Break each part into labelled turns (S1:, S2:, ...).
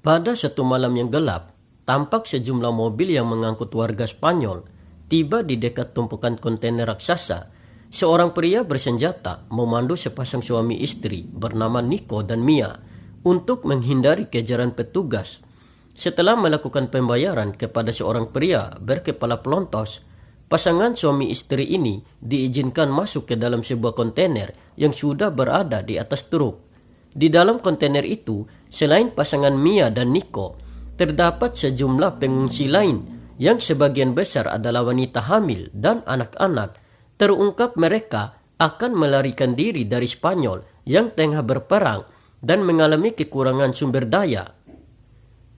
S1: Pada satu malam yang gelap, tampak sejumlah mobil yang mengangkut warga Spanyol tiba di dekat tumpukan kontainer raksasa. Seorang pria bersenjata memandu sepasang suami istri bernama Nico dan Mia untuk menghindari kejaran petugas. Setelah melakukan pembayaran kepada seorang pria berkepala pelontos, pasangan suami istri ini diizinkan masuk ke dalam sebuah kontainer yang sudah berada di atas truk. Di dalam kontainer itu, selain pasangan Mia dan Nico, terdapat sejumlah pengungsi lain yang sebagian besar adalah wanita hamil dan anak-anak. Terungkap mereka akan melarikan diri dari Spanyol yang tengah berperang dan mengalami kekurangan sumber daya.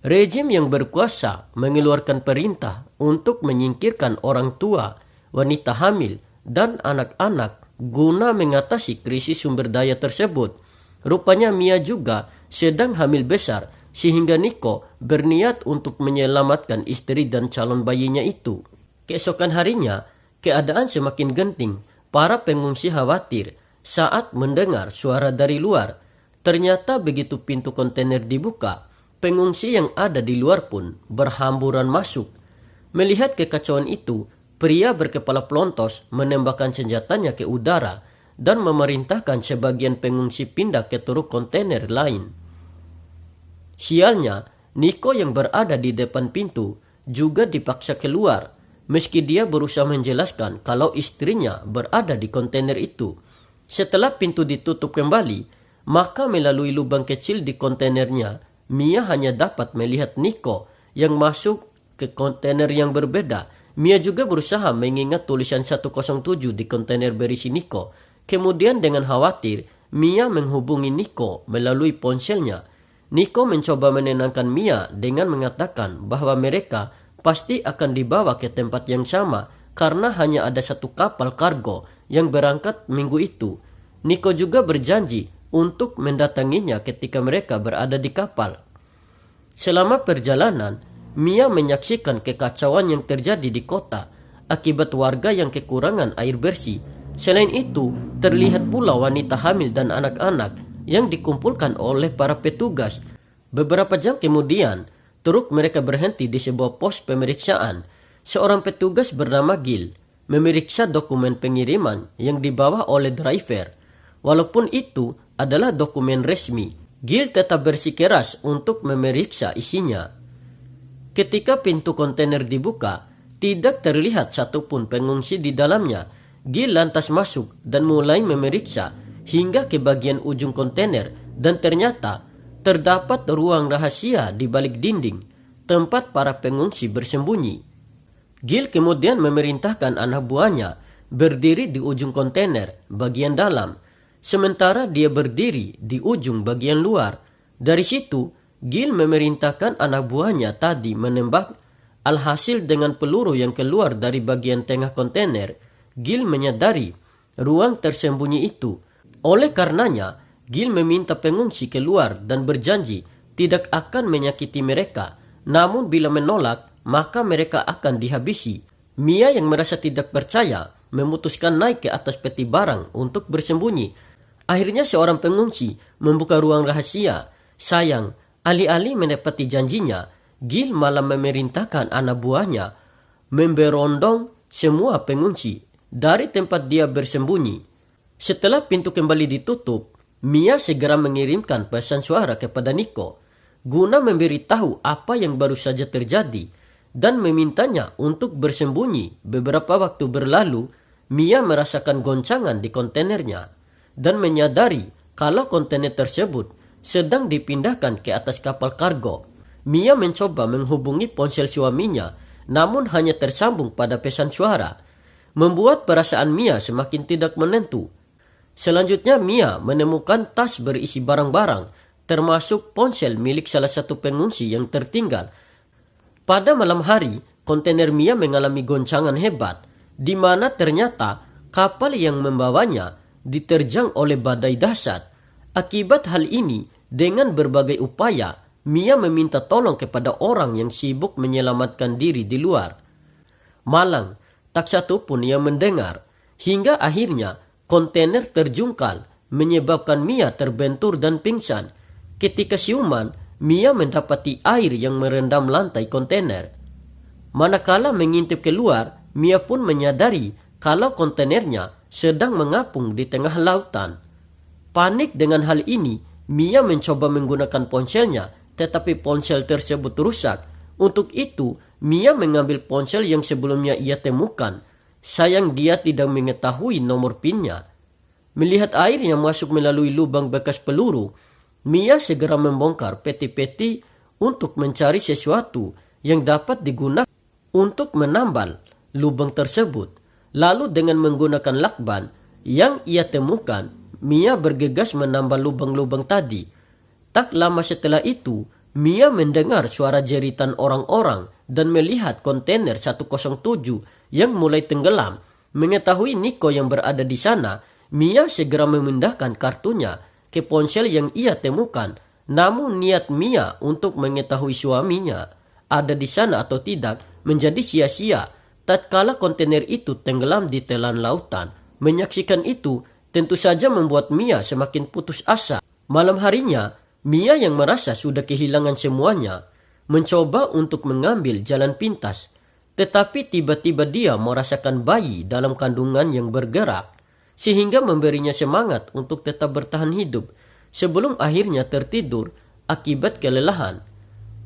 S1: Rejim yang berkuasa mengeluarkan perintah untuk menyingkirkan orang tua, wanita hamil, dan anak-anak guna mengatasi krisis sumber daya tersebut. Rupanya Mia juga sedang hamil besar sehingga Nico berniat untuk menyelamatkan istri dan calon bayinya itu. Keesokan harinya, keadaan semakin genting. Para pengungsi khawatir saat mendengar suara dari luar. Ternyata begitu pintu kontainer dibuka, pengungsi yang ada di luar pun berhamburan masuk. Melihat kekacauan itu, pria berkepala pelontos menembakkan senjatanya ke udara dan memerintahkan sebagian pengungsi pindah ke truk kontainer lain. Sialnya, Nico yang berada di depan pintu juga dipaksa keluar, meski dia berusaha menjelaskan kalau istrinya berada di kontainer itu. Setelah pintu ditutup kembali, maka melalui lubang kecil di kontainernya, Mia hanya dapat melihat Nico yang masuk ke kontainer yang berbeda. Mia juga berusaha mengingat tulisan 107 di kontainer berisi Nico. Kemudian dengan khawatir, Mia menghubungi Nico melalui ponselnya. Nico mencoba menenangkan Mia dengan mengatakan bahwa mereka pasti akan dibawa ke tempat yang sama karena hanya ada satu kapal kargo yang berangkat minggu itu. Nico juga berjanji untuk mendatanginya ketika mereka berada di kapal. Selama perjalanan, Mia menyaksikan kekacauan yang terjadi di kota akibat warga yang kekurangan air bersih. Selain itu, terlihat pula wanita hamil dan anak-anak yang dikumpulkan oleh para petugas. Beberapa jam kemudian, truk mereka berhenti di sebuah pos pemeriksaan. Seorang petugas bernama Gil memeriksa dokumen pengiriman yang dibawa oleh driver. Walaupun itu adalah dokumen resmi, Gil tetap bersikeras untuk memeriksa isinya. Ketika pintu kontainer dibuka, tidak terlihat satupun pengungsi di dalamnya. Gil lantas masuk dan mulai memeriksa hingga ke bagian ujung kontainer dan ternyata terdapat ruang rahasia di balik dinding, tempat para pengungsi bersembunyi. Gil kemudian memerintahkan anak buahnya berdiri di ujung kontainer bagian dalam, sementara dia berdiri di ujung bagian luar. Dari situ, Gil memerintahkan anak buahnya tadi menembak. Alhasil dengan peluru yang keluar dari bagian tengah kontainer, Gil menyadari ruang tersembunyi itu. Oleh karenanya, Gil meminta pengungsi keluar dan berjanji tidak akan menyakiti mereka. Namun bila menolak, maka mereka akan dihabisi. Mia yang merasa tidak percaya memutuskan naik ke atas peti barang untuk bersembunyi. Akhirnya seorang pengungsi membuka ruang rahasia. Sayang, alih-alih menepati janjinya, Gil malah memerintahkan anak buahnya memberondong semua pengungsi dari tempat dia bersembunyi. Setelah pintu kembali ditutup, Mia segera mengirimkan pesan suara kepada Nico guna memberitahu apa yang baru saja terjadi dan memintanya untuk bersembunyi. Beberapa waktu berlalu, Mia merasakan goncangan di kontainernya dan menyadari kalau kontainer tersebut sedang dipindahkan ke atas kapal kargo. Mia mencoba menghubungi ponsel suaminya, namun hanya tersambung pada pesan suara, membuat perasaan Mia semakin tidak menentu. Selanjutnya Mia menemukan tas berisi barang-barang, termasuk ponsel milik salah satu pengungsi yang tertinggal. Pada malam hari, kontainer Mia mengalami goncangan hebat, di mana ternyata kapal yang membawanya diterjang oleh badai dahsyat. Akibat hal ini, dengan berbagai upaya, Mia meminta tolong kepada orang yang sibuk menyelamatkan diri di luar. Malang, tak satu pun yang mendengar, hingga akhirnya kontainer terjungkal, menyebabkan Mia terbentur dan pingsan. Ketika siuman, Mia mendapati air yang merendam lantai kontainer. Manakala mengintip keluar, Mia pun menyadari kalau kontainernya sedang mengapung di tengah lautan. Panik dengan hal ini, Mia mencoba menggunakan ponselnya, tetapi ponsel tersebut rusak. Untuk itu, Mia mengambil ponsel yang sebelumnya ia temukan. Sayang dia tidak mengetahui nomor PIN-nya. Melihat air yang masuk melalui lubang bekas peluru, Mia segera membongkar peti-peti untuk mencari sesuatu yang dapat digunakan untuk menambal lubang tersebut. Lalu dengan menggunakan lakban yang ia temukan, Mia bergegas menambal lubang-lubang tadi. Tak lama setelah itu, Mia mendengar suara jeritan orang-orang dan melihat kontainer 107 yang mulai tenggelam. Mengetahui Nico yang berada di sana, Mia segera memindahkan kartunya ke ponsel yang ia temukan. Namun niat Mia untuk mengetahui suaminya ada di sana atau tidak menjadi sia-sia tatkala kontainer itu tenggelam di telan lautan. Menyaksikan itu tentu saja membuat Mia semakin putus asa. Malam harinya, Mia yang merasa sudah kehilangan semuanya mencoba untuk mengambil jalan pintas. Tetapi tiba-tiba dia merasakan bayi dalam kandungan yang bergerak, sehingga memberinya semangat untuk tetap bertahan hidup sebelum akhirnya tertidur akibat kelelahan.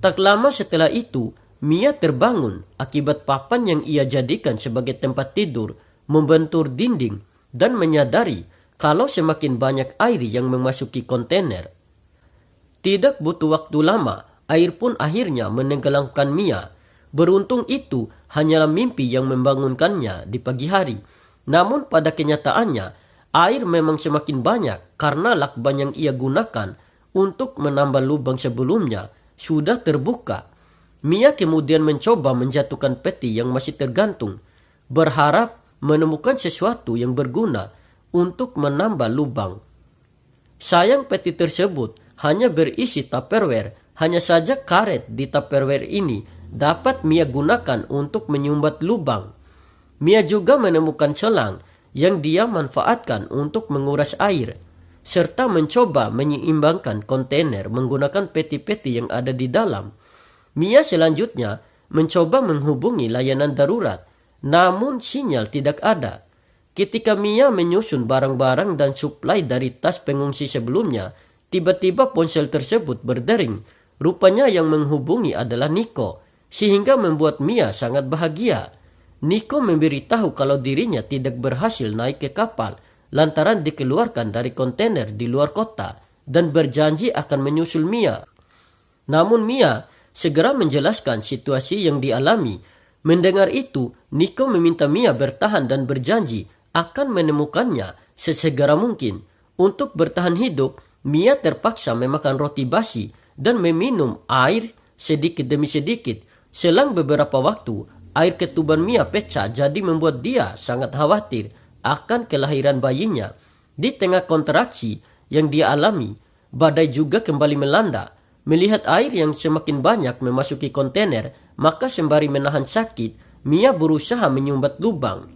S1: Tak lama setelah itu, Mia terbangun akibat papan yang ia jadikan sebagai tempat tidur membentur dinding dan menyadari kalau semakin banyak air yang memasuki kontainer. Tidak butuh waktu lama, air pun akhirnya menenggelamkan Mia. Beruntung itu hanyalah mimpi yang membangunkannya di pagi hari. Namun pada kenyataannya, air memang semakin banyak karena lakban yang ia gunakan untuk menambal lubang sebelumnya sudah terbuka. Mia kemudian mencoba menjatuhkan peti yang masih tergantung, berharap menemukan sesuatu yang berguna untuk menambal lubang. Sayang peti tersebut hanya berisi Tupperware, hanya saja karet di Tupperware ini dapat Mia gunakan untuk menyumbat lubang. Mia juga menemukan selang yang dia manfaatkan untuk menguras air, serta mencoba menyeimbangkan kontainer menggunakan peti-peti yang ada di dalam. Mia selanjutnya mencoba menghubungi layanan darurat, namun sinyal tidak ada. Ketika Mia menyusun barang-barang dan suplai dari tas pengungsi sebelumnya, tiba-tiba ponsel tersebut berdering. Rupanya yang menghubungi adalah Nico, sehingga membuat Mia sangat bahagia. Nico memberitahu kalau dirinya tidak berhasil naik ke kapal lantaran dikeluarkan dari kontainer di luar kota dan berjanji akan menyusul Mia. Namun Mia segera menjelaskan situasi yang dialami. Mendengar itu, Nico meminta Mia bertahan dan berjanji akan menemukannya sesegera mungkin. Untuk bertahan hidup, Mia terpaksa memakan roti basi dan meminum air sedikit demi sedikit. Selang beberapa waktu, air ketuban Mia pecah jadi membuat dia sangat khawatir akan kelahiran bayinya. Di tengah kontraksi yang dia alami, badai juga kembali melanda. Melihat air yang semakin banyak memasuki kontainer, maka sembari menahan sakit, Mia berusaha menyumbat lubang.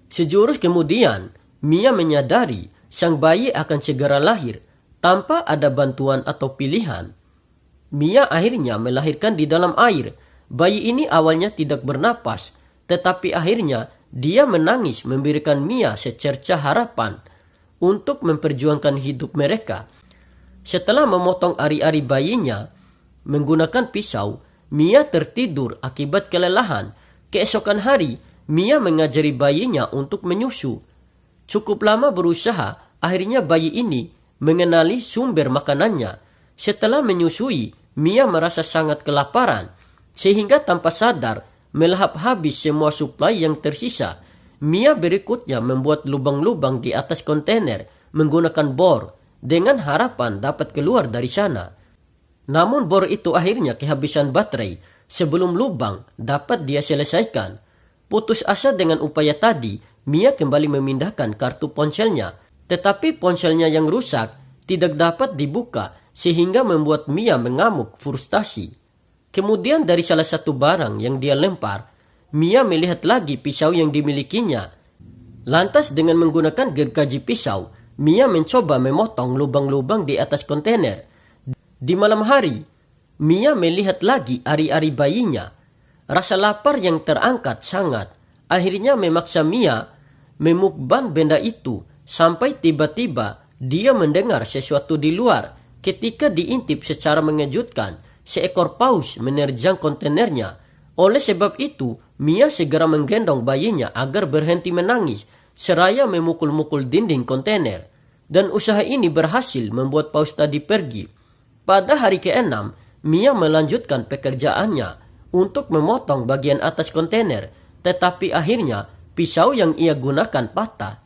S1: Sejurus kemudian, Mia menyadari sang bayi akan segera lahir tanpa ada bantuan atau pilihan. Mia akhirnya melahirkan di dalam air. Bayi ini awalnya tidak bernapas, tetapi akhirnya dia menangis memberikan Mia secerca harapan untuk memperjuangkan hidup mereka. Setelah memotong ari-ari bayinya menggunakan pisau, Mia tertidur akibat kelelahan. Keesokan hari, Mia mengajari bayinya untuk menyusu. Cukup lama berusaha, akhirnya bayi ini mengenali sumber makanannya. Setelah menyusui, Mia merasa sangat kelaparan, sehingga tanpa sadar melahap habis semua suplai yang tersisa. Mia berikutnya membuat lubang-lubang di atas kontainer menggunakan bor dengan harapan dapat keluar dari sana. Namun bor itu akhirnya kehabisan baterai sebelum lubang dapat dia selesaikan. Putus asa dengan upaya tadi, Mia kembali memindahkan kartu ponselnya, tetapi ponselnya yang rusak tidak dapat dibuka sehingga membuat Mia mengamuk frustasi. Kemudian dari salah satu barang yang dia lempar, Mia melihat lagi pisau yang dimilikinya. Lantas dengan menggunakan gergaji pisau, Mia mencoba memotong lubang-lubang di atas kontainer. Di malam hari, Mia melihat lagi ari-ari bayinya. Rasa lapar yang terangkat sangat. Akhirnya memaksa Mia memukban benda itu sampai tiba-tiba dia mendengar sesuatu di luar. Ketika diintip secara mengejutkan, seekor paus menerjang kontainernya. Oleh sebab itu, Mia segera menggendong bayinya agar berhenti menangis, seraya memukul-mukul dinding kontainer. Dan usaha ini berhasil membuat paus tadi pergi. Pada hari ke-6, Mia melanjutkan pekerjaannya untuk memotong bagian atas kontainer, tetapi akhirnya pisau yang ia gunakan patah,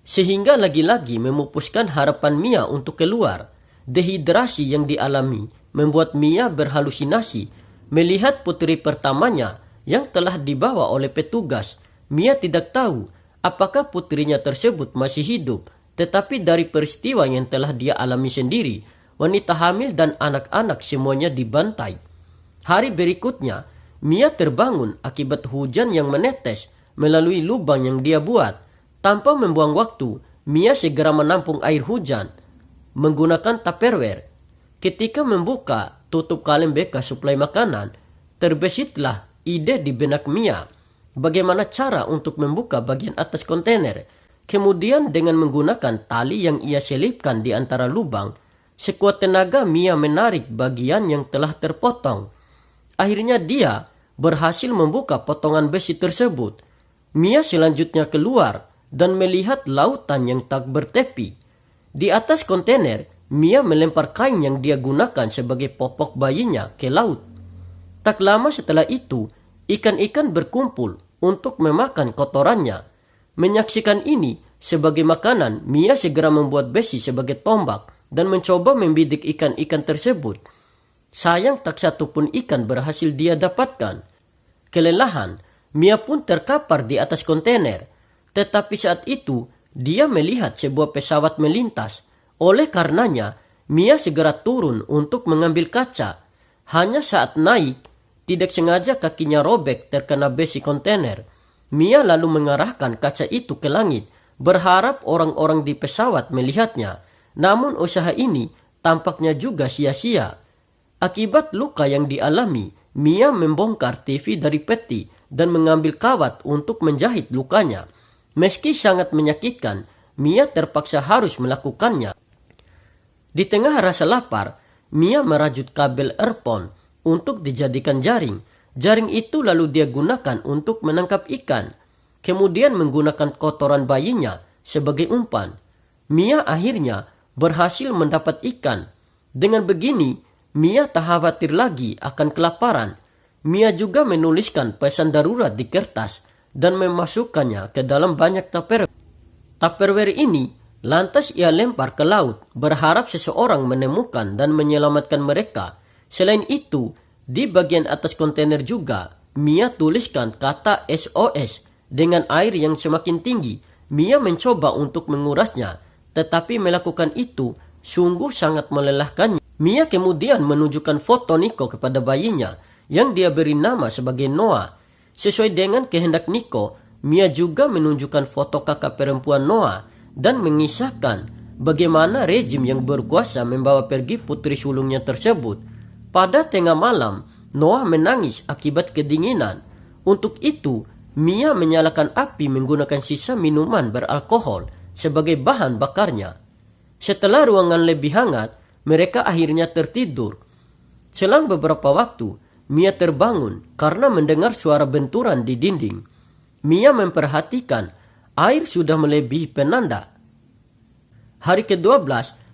S1: sehingga lagi-lagi memupuskan harapan Mia untuk keluar. Dehidrasi yang dialami membuat Mia berhalusinasi melihat putri pertamanya yang telah dibawa oleh petugas. Mia tidak tahu apakah putrinya tersebut masih hidup, tetapi dari peristiwa yang telah dia alami sendiri, wanita hamil dan anak-anak semuanya dibantai. Hari berikutnya, Mia terbangun akibat hujan yang menetes melalui lubang yang dia buat. Tanpa membuang waktu, Mia segera menampung air hujan menggunakan Tupperware. Ketika membuka tutup kaleng bekas suplai makanan, terbesitlah ide di benak Mia bagaimana cara untuk membuka bagian atas kontainer. Kemudian dengan menggunakan tali yang ia selipkan di antara lubang, sekuat tenaga Mia menarik bagian yang telah terpotong. Akhirnya dia berhasil membuka potongan besi tersebut. Mia selanjutnya keluar dan melihat lautan yang tak bertepi. Di atas kontainer, Mia melempar kain yang dia gunakan sebagai popok bayinya ke laut. Tak lama setelah itu, ikan-ikan berkumpul untuk memakan kotorannya. Menyaksikan ini sebagai makanan, Mia segera membuat besi sebagai tombak dan mencoba membidik ikan-ikan tersebut. Sayang tak satu pun ikan berhasil dia dapatkan. Kelelahan, Mia pun terkapar di atas kontainer. Tetapi saat itu, dia melihat sebuah pesawat melintas. Oleh karenanya, Mia segera turun untuk mengambil kaca. Hanya saat naik, tidak sengaja kakinya robek terkena besi kontainer. Mia lalu mengarahkan kaca itu ke langit, berharap orang-orang di pesawat melihatnya. Namun usaha ini tampaknya juga sia-sia. Akibat luka yang dialami, Mia membongkar TV dari peti dan mengambil kawat untuk menjahit lukanya. Meski sangat menyakitkan, Mia terpaksa harus melakukannya. Di tengah rasa lapar, Mia merajut kabel earphone untuk dijadikan jaring. Jaring itu lalu dia gunakan untuk menangkap ikan. Kemudian menggunakan kotoran bayinya sebagai umpan. Mia akhirnya berhasil mendapat ikan. Dengan begini, Mia tak khawatir lagi akan kelaparan. Mia juga menuliskan pesan darurat di kertas dan memasukkannya ke dalam banyak Tupperware. Tupperware ini lantas ia lempar ke laut, berharap seseorang menemukan dan menyelamatkan mereka. Selain itu, di bagian atas kontainer juga, Mia tuliskan kata SOS dengan air yang semakin tinggi. Mia mencoba untuk mengurasnya, tetapi melakukan itu sungguh sangat melelahkannya. Mia kemudian menunjukkan foto Nico kepada bayinya yang dia beri nama sebagai Noah. Sesuai dengan kehendak Nico, Mia juga menunjukkan foto kakak perempuan Noah dan mengisahkan bagaimana rejim yang berkuasa membawa pergi putri sulungnya tersebut. Pada tengah malam, Noah menangis akibat kedinginan. Untuk itu, Mia menyalakan api menggunakan sisa minuman beralkohol sebagai bahan bakarnya. Setelah ruangan lebih hangat, mereka akhirnya tertidur. Selang beberapa waktu, Mia terbangun karena mendengar suara benturan di dinding. Mia memperhatikan air sudah melebihi penanda. Hari ke-12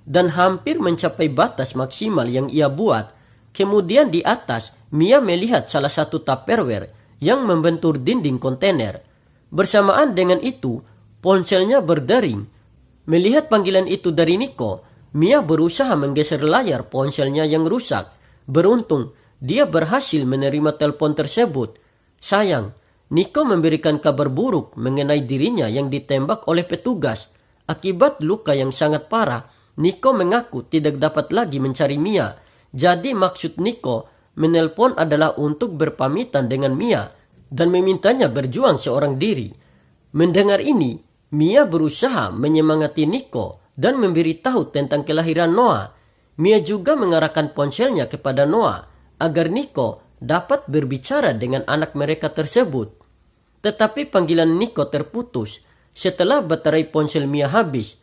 S1: dan hampir mencapai batas maksimal yang ia buat. Kemudian di atas, Mia melihat salah satu Tupperware yang membentur dinding kontainer. Bersamaan dengan itu, ponselnya berdering. Melihat panggilan itu dari Nico, Mia berusaha menggeser layar ponselnya yang rusak. Beruntung, dia berhasil menerima telepon tersebut. Sayang, Nico memberikan kabar buruk mengenai dirinya yang ditembak oleh petugas. Akibat luka yang sangat parah, Nico mengaku tidak dapat lagi mencari Mia. Jadi maksud Nico menelpon adalah untuk berpamitan dengan Mia dan memintanya berjuang seorang diri. Mendengar ini, Mia berusaha menyemangati Nico dan memberitahu tentang kelahiran Noah. Mia juga mengarahkan ponselnya kepada Noah agar Nico dapat berbicara dengan anak mereka tersebut. Tetapi panggilan Nico terputus setelah baterai ponsel Mia habis.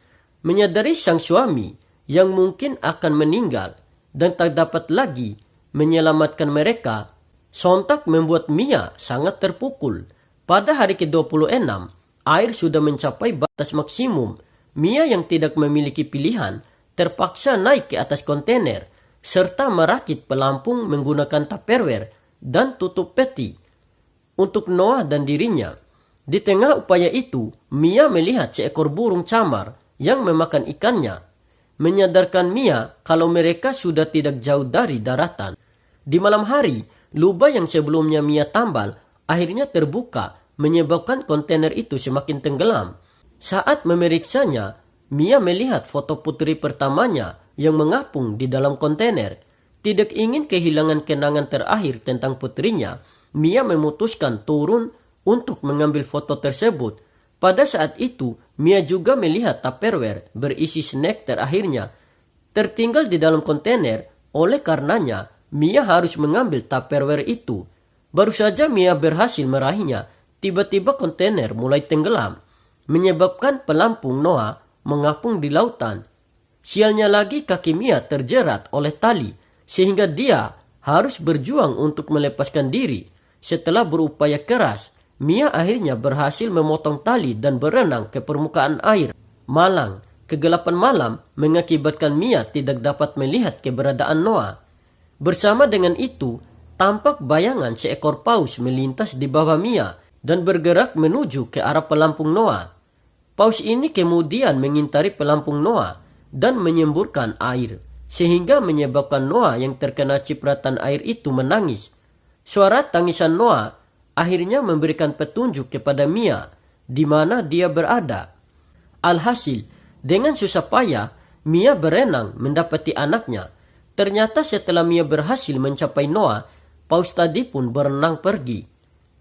S1: Menyadari sang suami yang mungkin akan meninggal dan tak dapat lagi menyelamatkan mereka, sontak membuat Mia sangat terpukul. Pada hari ke-26, air sudah mencapai batas maksimum. Mia yang tidak memiliki pilihan terpaksa naik ke atas kontainer serta merakit pelampung menggunakan tupperware dan tutup peti untuk Noah dan dirinya. Di tengah upaya itu, Mia melihat seekor burung camar yang memakan ikannya, menyadarkan Mia kalau mereka sudah tidak jauh dari daratan. Di malam hari, lubang yang sebelumnya Mia tambal akhirnya terbuka, menyebabkan kontainer itu semakin tenggelam. Saat memeriksanya, Mia melihat foto putri pertamanya yang mengapung di dalam kontainer. Tidak ingin kehilangan kenangan terakhir tentang putrinya, Mia memutuskan turun untuk mengambil foto tersebut. Pada saat itu, Mia juga melihat tupperware berisi snack terakhirnya tertinggal di dalam kontainer. Oleh karenanya, Mia harus mengambil tupperware itu. Baru saja Mia berhasil meraihnya, tiba-tiba kontainer mulai tenggelam, menyebabkan pelampung Noah mengapung di lautan. Sialnya lagi kaki Mia terjerat oleh tali, sehingga dia harus berjuang untuk melepaskan diri. Setelah berupaya keras, Mia akhirnya berhasil memotong tali dan berenang ke permukaan air. Malang, kegelapan malam mengakibatkan Mia tidak dapat melihat keberadaan Noah. Bersama dengan itu, tampak bayangan seekor paus melintas di bawah Mia dan bergerak menuju ke arah pelampung Noah. Paus ini kemudian mengintari pelampung Noah dan menyemburkan air, sehingga menyebabkan Noah yang terkena cipratan air itu menangis. Suara tangisan Noah akhirnya memberikan petunjuk kepada Mia di mana dia berada. Alhasil, dengan susah payah, Mia berenang mendapati anaknya. Ternyata setelah Mia berhasil mencapai Noah, paus tadi pun berenang pergi.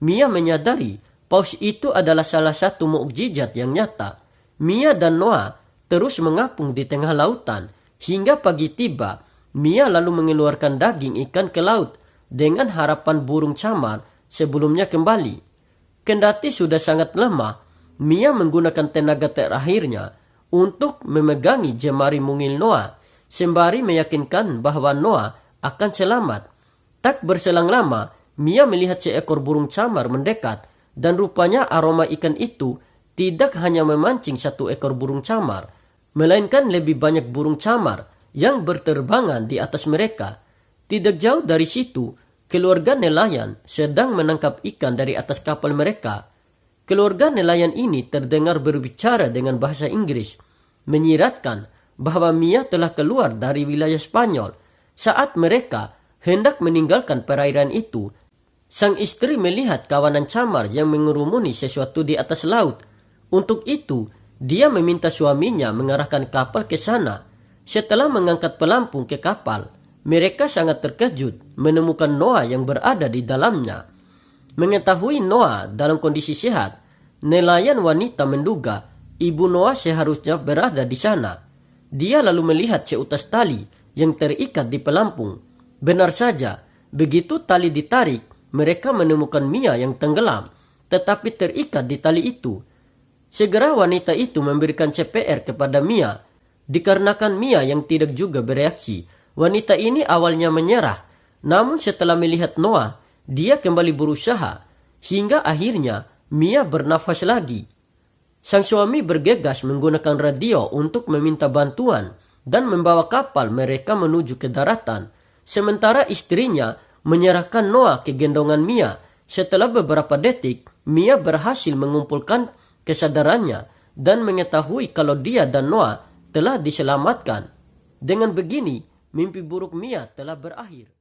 S1: Mia menyadari paus itu adalah salah satu mukjizat yang nyata. Mia dan Noah terus mengapung di tengah lautan hingga pagi tiba. Mia lalu mengeluarkan daging ikan ke laut dengan harapan burung camar sebelumnya kembali. Kendati sudah sangat lemah, Mia menggunakan tenaga terakhirnya untuk memegangi jemari mungil Noah, sembari meyakinkan bahwa Noah akan selamat. Tak berselang lama, Mia melihat seekor burung camar mendekat, dan rupanya aroma ikan itu tidak hanya memancing satu ekor burung camar, melainkan lebih banyak burung camar yang berterbangan di atas mereka. Tidak jauh dari situ, keluarga nelayan sedang menangkap ikan dari atas kapal mereka. Keluarga nelayan ini terdengar berbicara dengan bahasa Inggris, menyiratkan bahwa Mia telah keluar dari wilayah Spanyol. Saat mereka hendak meninggalkan perairan itu, sang istri melihat kawanan camar yang mengerumuni sesuatu di atas laut. Untuk itu, dia meminta suaminya mengarahkan kapal ke sana. Setelah mengangkat pelampung ke kapal, mereka sangat terkejut menemukan Noah yang berada di dalamnya. Mengetahui Noah dalam kondisi sehat, nelayan wanita menduga ibu Noah seharusnya berada di sana. Dia lalu melihat seutas tali yang terikat di pelampung. Benar saja, begitu tali ditarik, mereka menemukan Mia yang tenggelam, tetapi terikat di tali itu. Segera wanita itu memberikan CPR kepada Mia. Dikarenakan Mia yang tidak juga bereaksi, wanita ini awalnya menyerah, namun setelah melihat Noah, dia kembali berusaha, hingga akhirnya Mia bernafas lagi. Sang suami bergegas menggunakan radio untuk meminta bantuan dan membawa kapal mereka menuju ke daratan, sementara istrinya menyerahkan Noah ke gendongan Mia. Setelah beberapa detik, Mia berhasil mengumpulkan kesadarannya dan mengetahui kalau dia dan Noah telah diselamatkan. Dengan begini, mimpi buruk Mia telah berakhir.